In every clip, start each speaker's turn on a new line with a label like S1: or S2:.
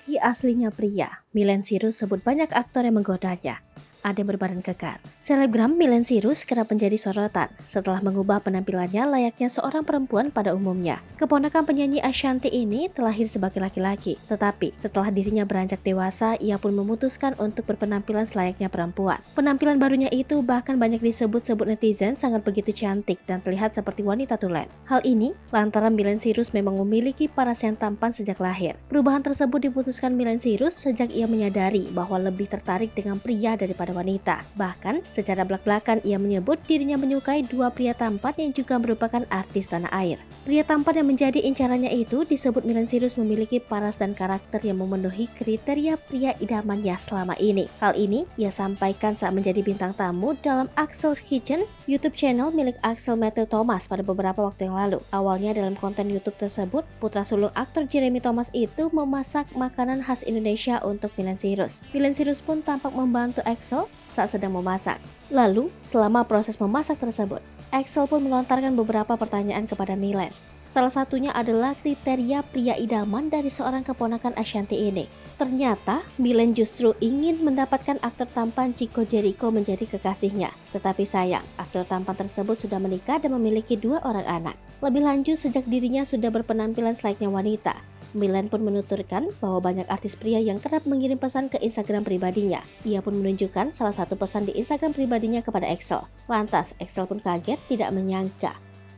S1: Meski aslinya pria, Miley Cyrus sebut banyak aktor yang menggodanya. Ada yang berbadan kekar. Selebgram Miley Cyrus kerap menjadi sorotan setelah mengubah penampilannya layaknya seorang perempuan pada umumnya. Keponakan penyanyi Ashanti ini terlahir sebagai laki-laki, tetapi setelah dirinya beranjak dewasa, ia pun memutuskan untuk berpenampilan selayaknya perempuan. Penampilan barunya itu bahkan banyak disebut-sebut netizen sangat begitu cantik dan terlihat seperti wanita tulen. Hal ini lantaran Miley Cyrus memang memiliki paras yang tampan sejak lahir. Perubahan tersebut diputuskan Miley Cyrus sejak ia menyadari bahwa lebih tertarik dengan pria daripada wanita. Bahkan, secara belak-belakan ia menyebut dirinya menyukai dua pria tampan yang juga merupakan artis tanah air. Pria tampan yang menjadi incarannya itu disebut Miley Cyrus memiliki paras dan karakter yang memenuhi kriteria pria idamannya selama ini. Hal ini ia sampaikan saat menjadi bintang tamu dalam Axel's Kitchen, YouTube channel milik Axel Matthew Thomas pada beberapa waktu yang lalu. Awalnya dalam konten YouTube tersebut, putra sulung aktor Jeremy Thomas itu memasak makanan khas Indonesia untuk Miley Cyrus. Miley Cyrus pun tampak membantu Axel saat sedang memasak. Lalu, selama proses memasak tersebut, Axel pun melontarkan beberapa pertanyaan kepada Miley. Salah satunya adalah kriteria pria idaman dari seorang keponakan Ashanti ini. Ternyata, Miley justru ingin mendapatkan aktor tampan Chico Jericho menjadi kekasihnya. Tetapi sayang, aktor tampan tersebut sudah menikah dan memiliki 2 orang anak. Lebih lanjut, sejak dirinya sudah berpenampilan selayaknya wanita, Miley pun menuturkan bahwa banyak artis pria yang kerap mengirim pesan ke Instagram pribadinya. Ia pun menunjukkan salah satu pesan di Instagram pribadinya kepada Axel. Lantas, Axel pun kaget tidak menyangka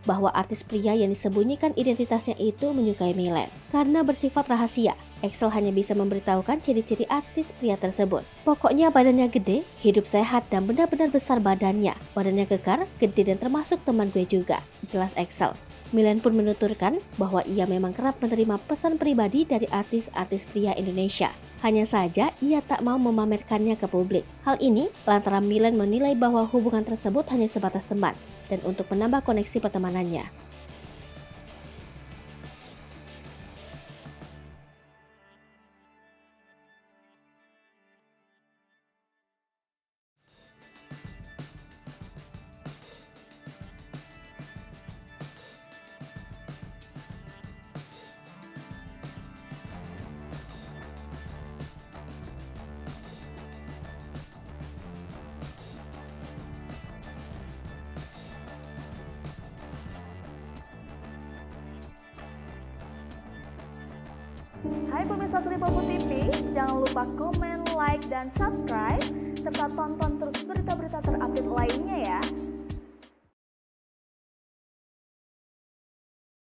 S1: bahwa artis pria yang disembunyikan identitasnya itu menyukai Miley. Karena bersifat rahasia, Axel hanya bisa memberitahukan ciri-ciri artis pria tersebut. Pokoknya badannya gede, hidup sehat, dan benar-benar besar badannya. Badannya kekar, gede, dan termasuk teman gue juga, jelas Axel. Miley pun menuturkan bahwa ia memang kerap menerima pesan pribadi dari artis-artis pria Indonesia. Hanya saja ia tak mau memamerkannya ke publik. Hal ini lantaran Miley menilai bahwa hubungan tersebut hanya sebatas teman dan untuk menambah koneksi pertemanannya.
S2: Hai pemirsa Sri Popo TV, jangan lupa komen, like, dan subscribe, serta tonton terus berita-berita terupdate lainnya ya.